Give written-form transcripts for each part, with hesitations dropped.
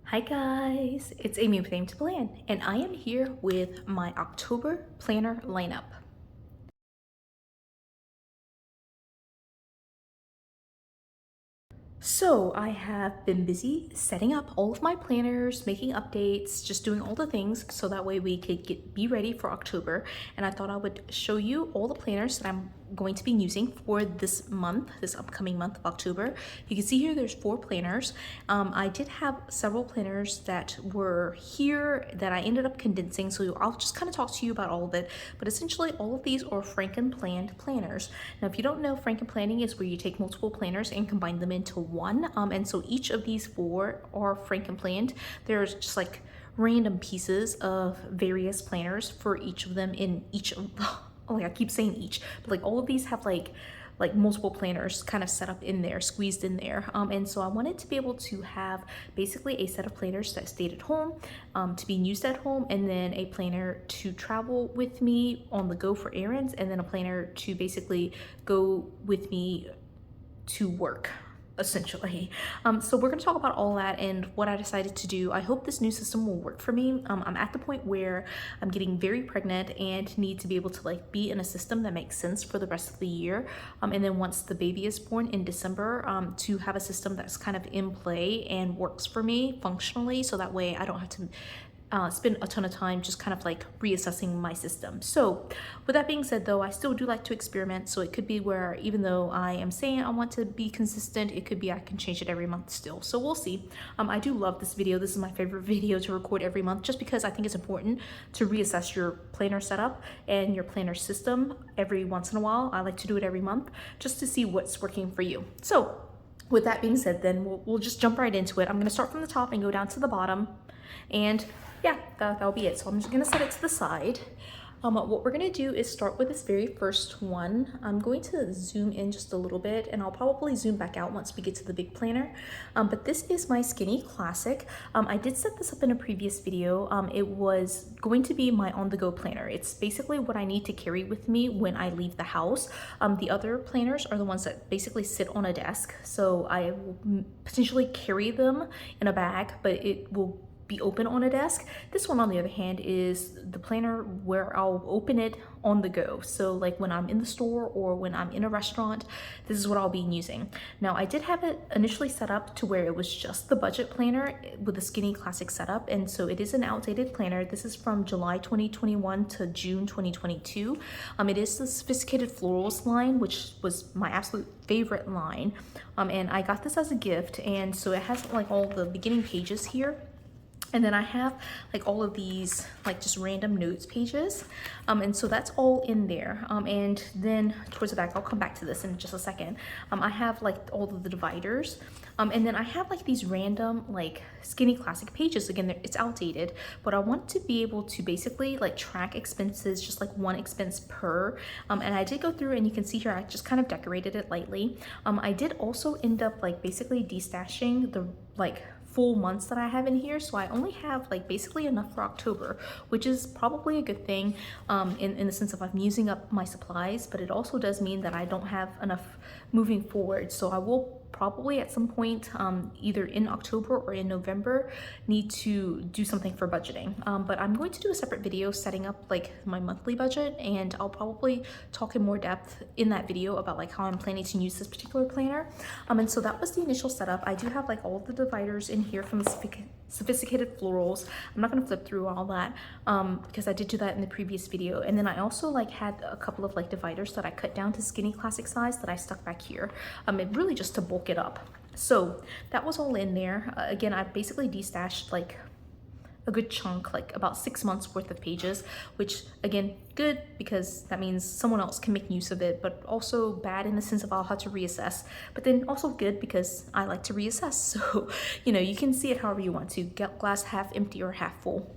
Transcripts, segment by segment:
Hi guys, it's Amy with Aim to Plan, and I am here with my October planner lineup. So I have been busy setting up all of my planners, making updates, just doing all the things so that way we could be ready for October. And I thought I would show you all the planners that I'm going to be using for this month, this upcoming month of October. You can see here there's 4 planners. I did have several planners that were here that I ended up condensing, so I'll just kind of talk to you about all of it. But essentially all of these are Frankenplanned planners. Now if you don't know, Frankenplanning is where you take multiple planners and combine them into one. And so each of these 4 are Frankenplanned. There's just like random pieces of various planners for each of them in each of oh, I keep saying each, but like all of these have like multiple planners kind of set up in there, squeezed in there. And so I wanted to be able to have basically a set of planners that stayed at home, to be used at home, and then a planner to travel with me on the go for errands, and then a planner to basically go with me to work, essentially. So we're going to talk about all that and what I decided to do. I hope this new system will work for me. I'm at the point where I'm getting very pregnant and need to be able to like be in a system that makes sense for the rest of the year. And then once the baby is born in December, to have a system that's kind of in play and works for me functionally, so that way I don't have to spend a ton of time just kind of like reassessing my system. So with that being said though, I still do like to experiment. So it could be where even though I am saying I want to be consistent, it could be I can change it every month still. So we'll see. I do love this video. This is my favorite video to record every month just because I think it's important to reassess your planner setup and your planner system every once in a while. I like to do it every month just to see what's working for you. So with that being said, then we'll just jump right into it. I'm going to start from the top and go down to the bottom, and yeah, that'll be it. So I'm just gonna set it to the side. What we're gonna do is start with this very first one. I'm going to zoom in just a little bit, and I'll probably zoom back out once we get to the big planner. But this is my Skinny Classic. I did set this up in a previous video. It was going to be my on-the-go planner. It's basically what I need to carry with me when I leave the house. The other planners are the ones that basically sit on a desk. So I will potentially carry them in a bag, but it will be open on a desk. This one, on the other hand, is the planner where I'll open it on the go. So like when I'm in the store or when I'm in a restaurant, this is what I'll be using. Now I did have it initially set up to where it was just the budget planner with the Skinny Classic setup, and so it is an outdated planner. This is from July 2021 to June 2022. It is the Sophisticated Florals line, which was my absolute favorite line, and I got this as a gift, and so it has like all the beginning pages here. And then I have like all of these like just random notes pages. And so that's all in there. And then towards the back, I'll come back to this in just a second. I have like all of the dividers. And then I have like these random like Skinny Classic pages. Again, it's outdated, but I want to be able to basically like track expenses, just like one expense per. And I did go through, and you can see here, I just kind of decorated it lightly. I did also end up like basically destashing the like full months that I have in here, so I only have like basically enough for October, which is probably a good thing in the sense of I'm using up my supplies, but it also does mean that I don't have enough moving forward. So I will probably at some point, either in October or in November, need to do something for budgeting. But I'm going to do a separate video setting up like my monthly budget, and I'll probably talk in more depth in that video about like how I'm planning to use this particular planner. And so that was the initial setup. I do have like all of the dividers in here from the Sophisticated Florals. I'm not gonna flip through all that because I did do that in the previous video. And then I also like had a couple of like dividers that I cut down to Skinny Classic size that I stuck back here. It really just to bulk it up. So that was all in there. Again, I basically destashed like a good chunk, like about 6 months worth of pages, which again, good because that means someone else can make use of it, but also bad in the sense of I'll have to reassess, but then also good because I like to reassess. So, you know, you can see it however you want to, get glass half empty or half full.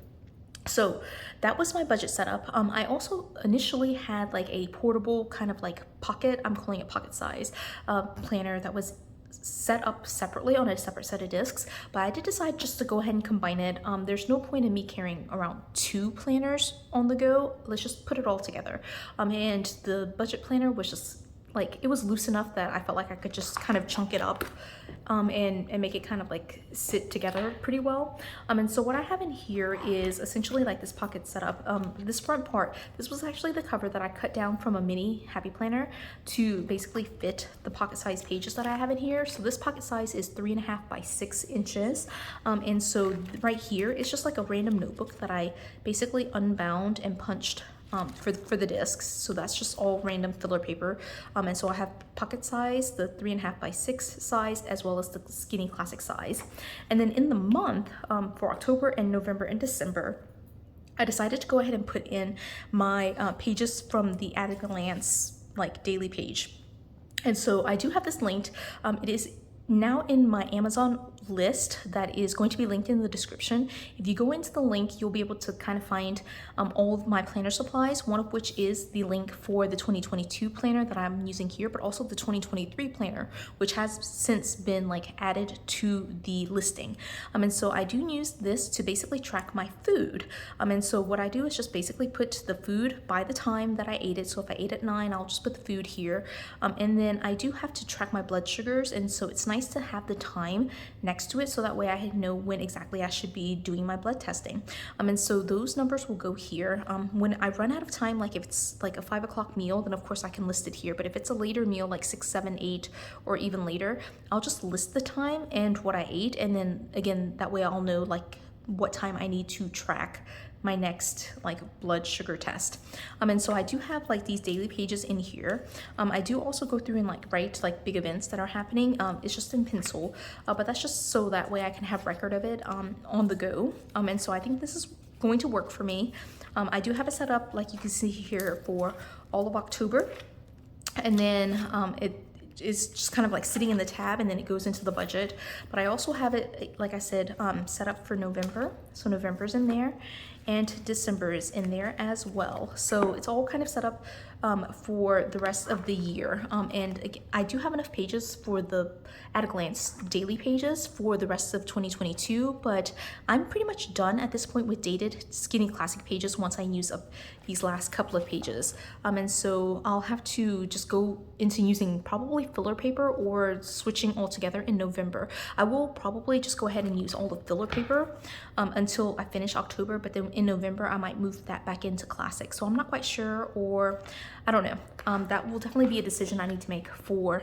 So that was my budget setup. I also initially had like a portable kind of like pocket, I'm calling it pocket size, planner that was set up separately on a separate set of discs, but I did decide just to go ahead and combine it. There's no point in me carrying around 2 planners on the go. Let's just put it all together. And the budget planner was just like, it was loose enough that I felt like I could just kind of chunk it up and make it kind of like sit together pretty well. And so what I have in here is essentially like this pocket setup. This front part, this was actually the cover that I cut down from a mini happy planner to basically fit the pocket size pages that I have in here. So this pocket size is 3.5 by 6 inches. And so right here, it's just like a random notebook that I basically unbound and punched for the discs. So that's just all random filler paper. And so I have pocket size, the 3.5 by 6 size, as well as the skinny classic size. And then in the month, for October and November and December, I decided to go ahead and put in my pages from the At a Glance like daily page. And so I do have this linked. It is now in my Amazon list that is going to be linked in the description. If you go into the link, you'll be able to kind of find all of my planner supplies, one of which is the link for the 2022 planner that I'm using here, but also the 2023 planner, which has since been like added to the listing. And so I do use this to basically track my food. And so what I do is just basically put the food by the time that I ate it. So if I ate at 9, I'll just put the food here. And then I do have to track my blood sugars. And so it's nice to have the time next to it so that way I know when exactly I should be doing my blood testing. And so those numbers will go here. When I run out of time, like if it's like a 5 o'clock meal, then of course I can list it here. But if it's a later meal, like 6, 7, 8, or even later, I'll just list the time and what I ate. And then again, that way I'll know like what time I need to track my next like blood sugar test. And so I do have like these daily pages in here. I do also go through and like write like big events that are happening. It's just in pencil, but that's just so that way I can have record of it on the go. And so I think this is going to work for me. I do have it set up like you can see here for all of October, and then it is just kind of like sitting in the tab, and then it goes into the budget. But I also have it, like I said, set up for November. So November's in there, and December is in there as well. So it's all kind of set up for the rest of the year. And I do have enough pages for the At a Glance daily pages for the rest of 2022, but I'm pretty much done at this point with dated skinny classic pages once I use up these last couple of pages. And so I'll have to just go into using probably filler paper or switching altogether in November. I will probably just go ahead and use all the filler paper until I finish October, but then in November I might move that back into classic. So I'm not quite sure, or I don't know. That will definitely be a decision I need to make for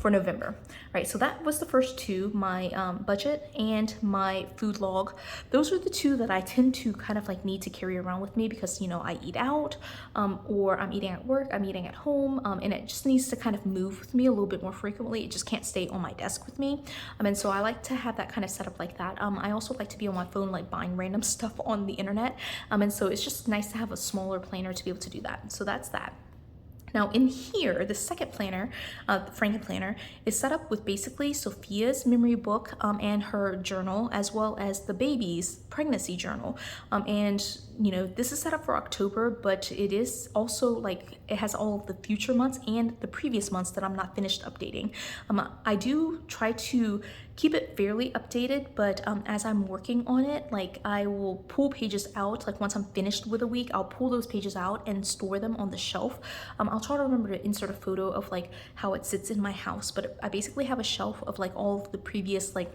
November. Right, so that was the first two, my budget and my food log. Those are the two that I tend to kind of like need to carry around with me because, you know, I eat out or I'm eating at work, I'm eating at home, and it just needs to kind of move with me a little bit more frequently. It just can't stay on my desk with me. And so I like to have that kind of setup like that. I also like to be on my phone like buying random stuff on the internet. And so it's just nice to have a smaller planner to be able to do that. So that's that. Now in here, the second planner, the Frankenplanner, is set up with basically Sophea's memory book and her journal, as well as the baby's pregnancy journal. And you know, this is set up for October, but it is also like, it has all of the future months and the previous months that I'm not finished updating. I do try to keep it fairly updated, but as I'm working on it, like I will pull pages out, like once I'm finished with a week, I'll pull those pages out and store them on the shelf. I'll try to remember to insert a photo of like how it sits in my house, but I basically have a shelf of like all of the previous like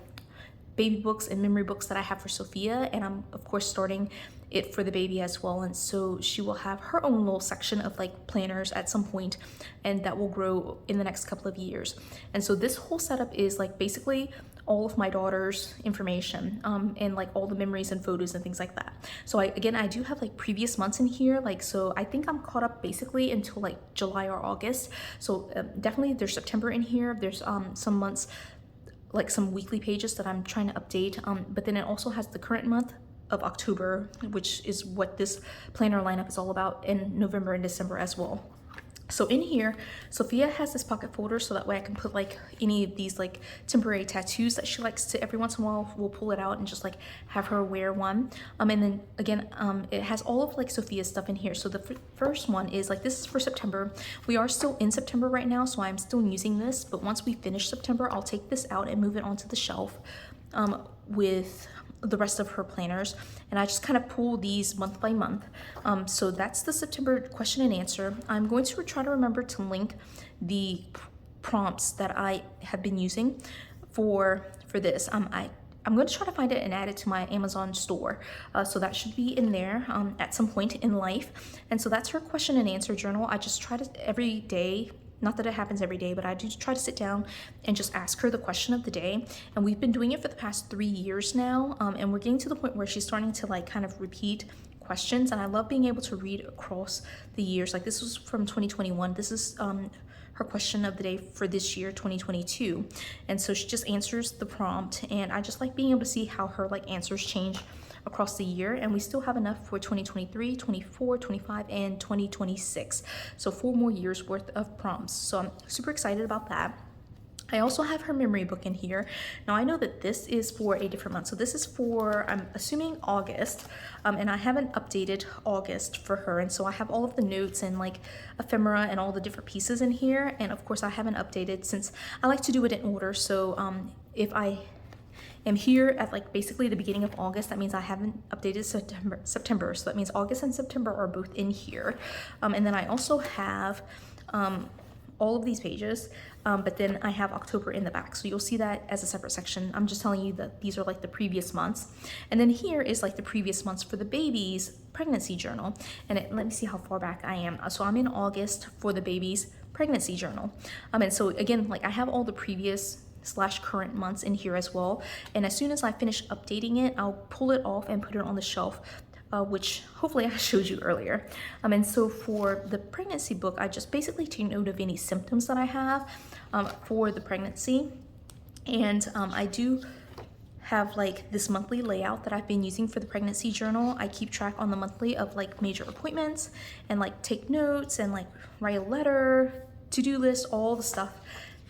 baby books and memory books that I have for Sophia, and I'm of course starting it for the baby as well. And so she will have her own little section of like planners at some point, and that will grow in the next couple of years. And so this whole setup is like basically all of my daughter's information and like all the memories and photos and things like that. So I do have like previous months in here, like, so I think I'm caught up basically until like July or August. So definitely there's September in here. There's some months, like some weekly pages that I'm trying to update, but then it also has the current month of October, which is what this planner lineup is all about, in November and December as well. So in here, Sophia has this pocket folder, so that way I can put like any of these like temporary tattoos that she likes to, every once in a while we'll pull it out and just like have her wear one. And then again, it has all of like Sophia's stuff in here. So the first one is like, this is for September. We are still in September right now, so I'm still using this, but once we finish September, I'll take this out and move it onto the shelf with the rest of her planners, and I just kind of pull these month by month. So that's the September question and answer. I'm going to try to remember to link the prompts that I have been using for this. I'm going to try to find it and add it to my Amazon store. So that should be in there at some point in life. And so that's her question and answer journal. I just try to every day, not that it happens every day, but I do try to sit down and just ask her the question of the day. And we've been doing it for the past 3 years now. And we're getting to the point where she's starting to like kind of repeat questions. And I love being able to read across the years. Like this was from 2021. This is her question of the day for this year, 2022. And so she just answers the prompt, and I just like being able to see how her like answers change across the year. And we still have enough for 2023, 24, 25, and 2026. So 4 more years worth of prompts. So I'm super excited about that. I also have her memory book in here. Now I know that this is for a different month. So this is for, I'm assuming August, and I haven't updated August for her. And so I have all of the notes and like ephemera and all the different pieces in here. And of course I haven't updated since I like to do it in order. So if I am here at like basically the beginning of August, that means I haven't updated September. So that means August and September are both in here. And then I also have all of these pages, but then I have October in the back. So you'll see that as a separate section. I'm just telling you that these are like the previous months. And then here is like the previous months for the baby's pregnancy journal. And let me see how far back I am. So I'm in August for the baby's pregnancy journal. And so again, like I have all the previous / current months in here as well. And as soon as I finish updating it, I'll pull it off and put it on the shelf, which hopefully I showed you earlier. And so for the pregnancy book, I just basically take note of any symptoms that I have for the pregnancy. And I do have like this monthly layout that I've been using for the pregnancy journal. I keep track on the monthly of like major appointments and like take notes and like write a letter, to-do list, all the stuff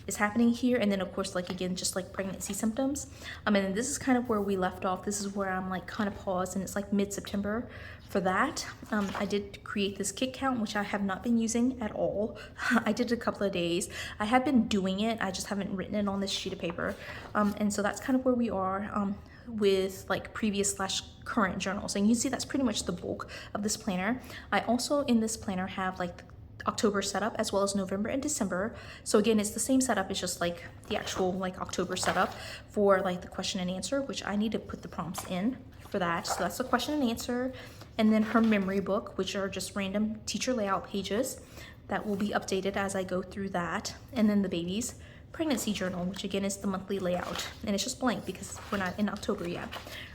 is happening here. And then of course, like again, just like pregnancy symptoms. And then this is kind of where we left off. This is where I'm like kind of paused, and it's like mid-September for that. I did create this kit count, which I have not been using at all. I did a couple of days. I have been doing it, I just haven't written it on this sheet of paper. And so that's kind of where we are with like previous / current journals. And you can see that's pretty much the bulk of this planner. I also in this planner have like October setup as well as November and December. So again, it's the same setup, it's just like the actual like October setup for like the question and answer, which I need to put the prompts in for that. So that's the question and answer. And then her memory book, which are just random teacher layout pages that will be updated as I go through that. And then the baby's pregnancy journal, which again is the monthly layout, and it's just blank because we're not in October yet,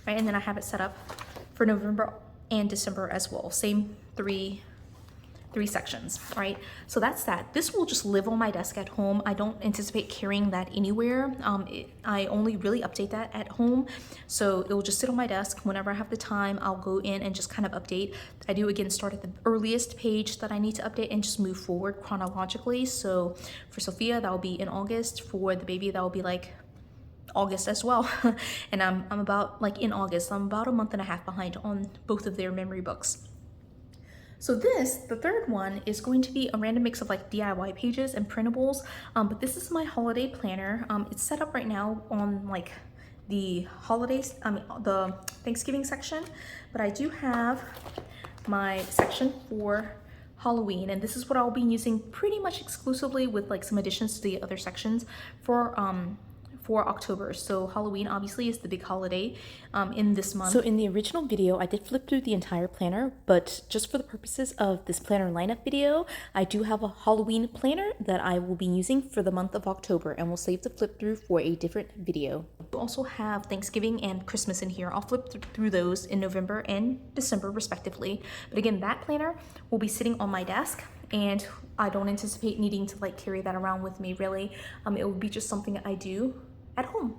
right? And then I have it set up for November and December as well, same three sections, right? So that's that. This will just live on my desk at home. I don't anticipate carrying that anywhere. I only really update that at home. So it will just sit on my desk. Whenever I have the time, I'll go in and just kind of update. I do again start at the earliest page that I need to update and just move forward chronologically. So for Sophia, that will be in August. For the baby, that will be like August as well. And I'm about like in August, I'm about a month and a half behind on both of their memory books. So this, the third one, is going to be a random mix of like DIY pages and printables, but this is my holiday planner. It's set up right now on like the holidays, the Thanksgiving section, but I do have my section for Halloween, and this is what I'll be using pretty much exclusively with like some additions to the other sections for October. So Halloween obviously is the big holiday in this month. So in the original video, I did flip through the entire planner, but just for the purposes of this planner lineup video, I do have a Halloween planner that I will be using for the month of October, and we'll save the flip through for a different video. We also have Thanksgiving and Christmas in here. I'll flip through those in November and December respectively. But again, that planner will be sitting on my desk, and I don't anticipate needing to like carry that around with me really. It will be just something I do at home.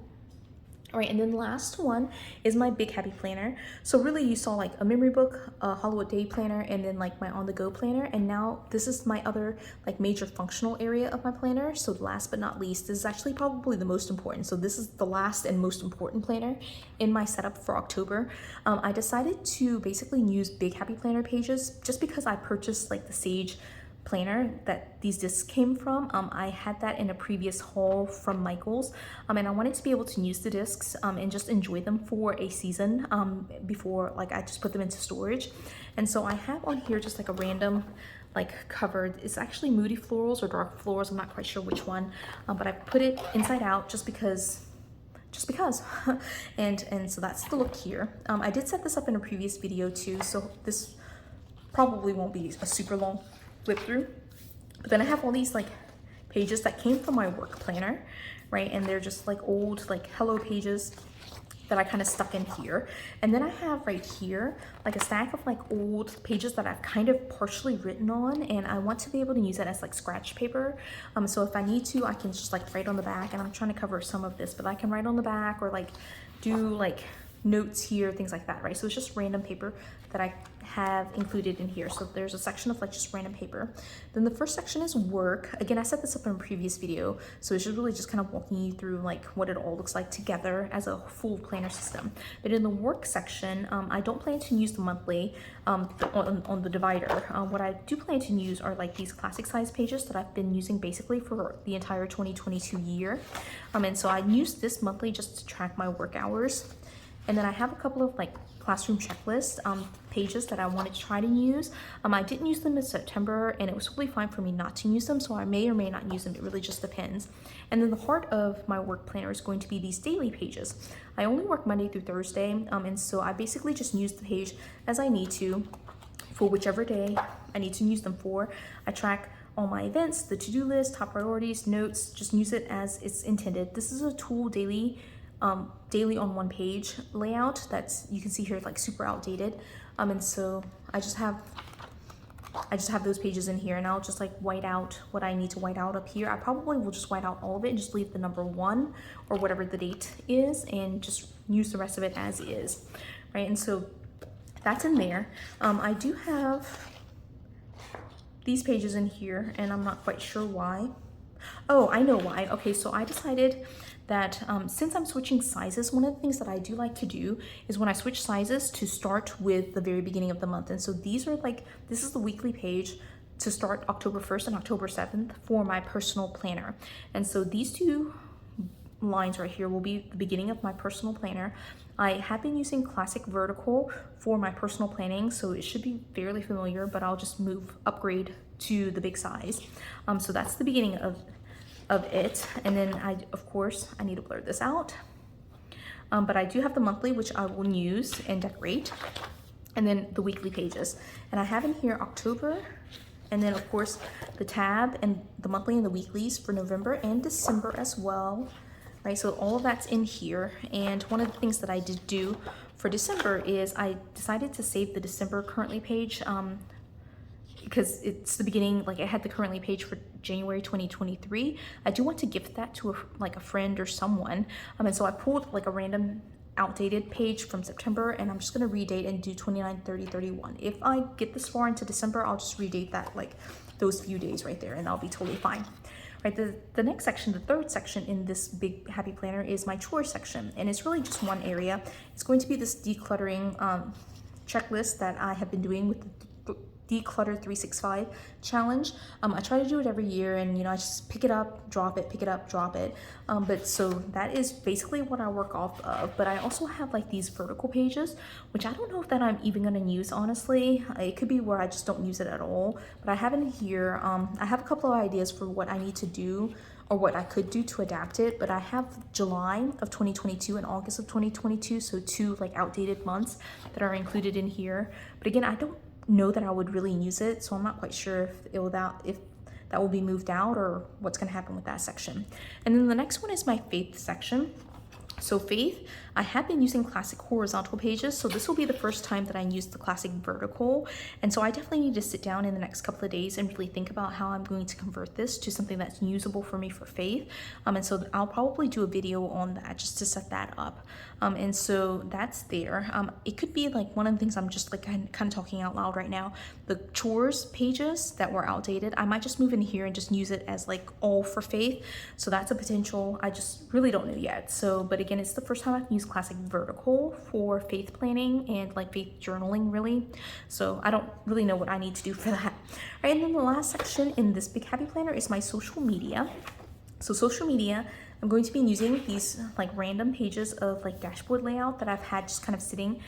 All right, and then the last one is my Big Happy Planner. So really you saw like a memory book, a Hollywood Day planner, and then like my on-the-go planner. And now this is my other like major functional area of my planner. So last but not least, this is actually probably the most important. So this is the last and most important planner in my setup for October. I decided to basically use Big Happy Planner pages just because I purchased like the Sage planner that these discs came from. I had that in a previous haul from Michael's, and I wanted to be able to use the discs and just enjoy them for a season before like I just put them into storage. And so I have on here just like a random like covered. It's actually Moody Florals or Dark Florals, I'm not quite sure which one, but I put it inside out just because and so that's the look here. I did set this up in a previous video too, so this probably won't be a super long flip through. But then I have all these like pages that came from my work planner, right? And they're just like old like hello pages that I kind of stuck in here. And then I have right here like a stack of like old pages that I've kind of partially written on, and I want to be able to use it as like scratch paper. So if I need to, I can just like write on the back, and I'm trying to cover some of this, but I can write on the back or like do like notes here, things like that, right? So it's just random paper that I have included in here. So there's a section of like just random paper. Then the first section is work. Again, I set this up in a previous video, so it's just really just kind of walking you through like what it all looks like together as a full planner system. But in the work section, I don't plan to use the monthly on the divider. What I do plan to use are like these classic size pages that I've been using basically for the entire 2022 year. And so I use this monthly just to track my work hours. And then I have a couple of like classroom checklist pages that I wanted to try to use. I didn't use them in September, and it was totally fine for me not to use them, so I may or may not use them. It really just depends. And then the heart of my work planner is going to be these daily pages. I only work Monday through Thursday, and so I basically just use the page as I need to for whichever day I need to use them for. I track all my events, the to-do list, top priorities, notes, just use it as it's intended. This is a tool daily on one page layout that's, you can see here, like super outdated. And so I just have those pages in here, and I'll just like white out what I need to white out up here. I probably will just white out all of it and just leave the number 1 or whatever the date is, and just use the rest of it as is, right? And so that's in there. I do have these pages in here, and I'm not quite sure why. Oh, I know why. Okay, so I decided that since I'm switching sizes, one of the things that I do like to do is when I switch sizes to start with the very beginning of the month. And so these are like, this is the weekly page to start October 1st and October 7th for my personal planner. And so these two lines right here will be the beginning of my personal planner. I have been using classic vertical for my personal planning, so it should be fairly familiar, but I'll just upgrade to the big size. So that's the beginning of it. And then of course I need to blur this out, but I do have the monthly, which I will use and decorate, and then the weekly pages. And I have in here October, and then of course the tab and the monthly and the weeklies for November and December as well, right? So all of that's in here. And one of the things that I did do for December is I decided to save the December currently page, because it's the beginning, like I had the currently page for January 2023. I do want to gift that to a friend or someone. And so I pulled like a random outdated page from September, and I'm just gonna redate and do 29, 30, 31. If I get this far into December, I'll just redate that like those few days right there, and I'll be totally fine. Right, the next section, the third section in this big happy planner, is my chore section, and it's really just one area. It's going to be this decluttering checklist that I have been doing with the Declutter 365 challenge. I try to do it every year, and I just pick it up, drop it, pick it up, drop it. But so that is basically what I work off of. But I also have like these vertical pages, which I don't know if that I'm even gonna use, honestly. It could be where I just don't use it at all. But I have in here, I have a couple of ideas for what I need to do or what I could do to adapt it. But I have July of 2022 and August of 2022, so 2 like outdated months that are included in here. But again, I don't know that I would really use it, so I'm not quite sure if that will be moved out or what's going to happen with that section. And then the next one is my faith section. So faith, I have been using classic horizontal pages, so this will be the first time that I use the classic vertical. And so I definitely need to sit down in the next couple of days and really think about how I'm going to convert this to something that's usable for me for faith. And so I'll probably do a video on that just to set that up. And so that's there. It could be like one of the things I'm just like kind of talking out loud right now. The chores pages that were outdated, I might just move in here and just use it as like all for faith. So that's a potential. I just really don't know yet. So, but again, it's the first time I've used classic vertical for faith planning and like faith journaling, really. So I don't really know what I need to do for that. All right, and then the last section in this big happy planner is my social media. So social media, I'm going to be using these like random pages of like dashboard layout that I've had just kind of sitting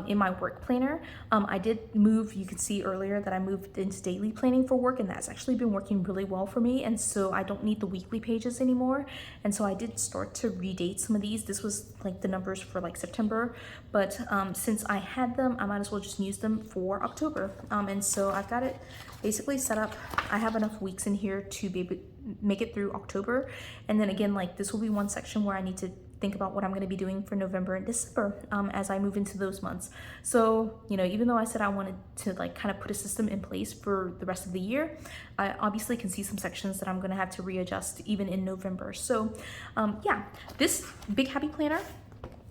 in my work planner. I did move, you could see earlier that I moved into daily planning for work, and that's actually been working really well for me. And so I don't need the weekly pages anymore. And so I did start to redate some of these. This was like the numbers for like September, but since I had them, I might as well just use them for October. And so I've got it basically set up. I have enough weeks in here to be able to make it through October. And then again, like this will be one section where I need to think about what I'm going to be doing for November and December as I move into those months. So, you know, even though I said I wanted to like kind of put a system in place for the rest of the year, I obviously can see some sections that I'm going to have to readjust even in November. So yeah, this big happy planner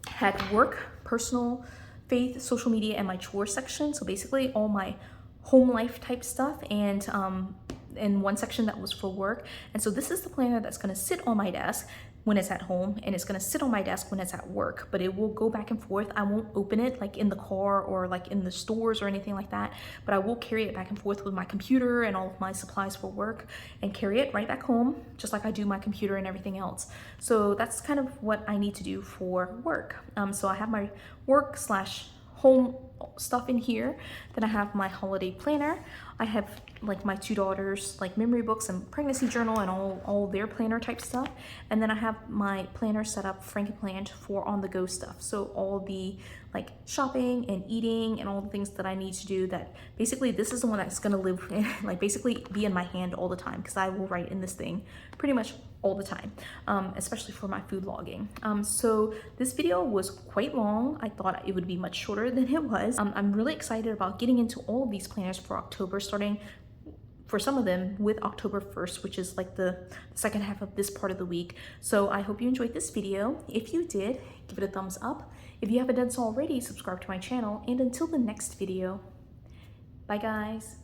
had work, personal, faith, social media, and my chore section. So basically all my home life type stuff, and one section that was for work. And so this is the planner that's going to sit on my desk when it's at home, and it's going to sit on my desk when it's at work, but it will go back and forth. I won't open it like in the car or like in the stores or anything like that, but I will carry it back and forth with my computer and all of my supplies for work, and carry it right back home just like I do my computer and everything else. So that's kind of what I need to do for work. So I have my work slash home stuff in here. Then I have my holiday planner. I have like my two daughters like memory books and pregnancy journal and all their planner type stuff. And then I have my planner set up Frankenplanning for on the go stuff. So all the like shopping and eating and all the things that I need to do, that basically this is the one that's gonna live like basically be in my hand all the time, because I will write in this thing pretty much all the time, especially for my food logging. So this video was quite long. I thought it would be much shorter than it was. I'm really excited about getting into all of these planners for October, starting for some of them with October 1st, which is like the second half of this part of the week. So I hope you enjoyed this video. If you did, give it a thumbs up. If you haven't done so already, subscribe to my channel. And until the next video, bye guys.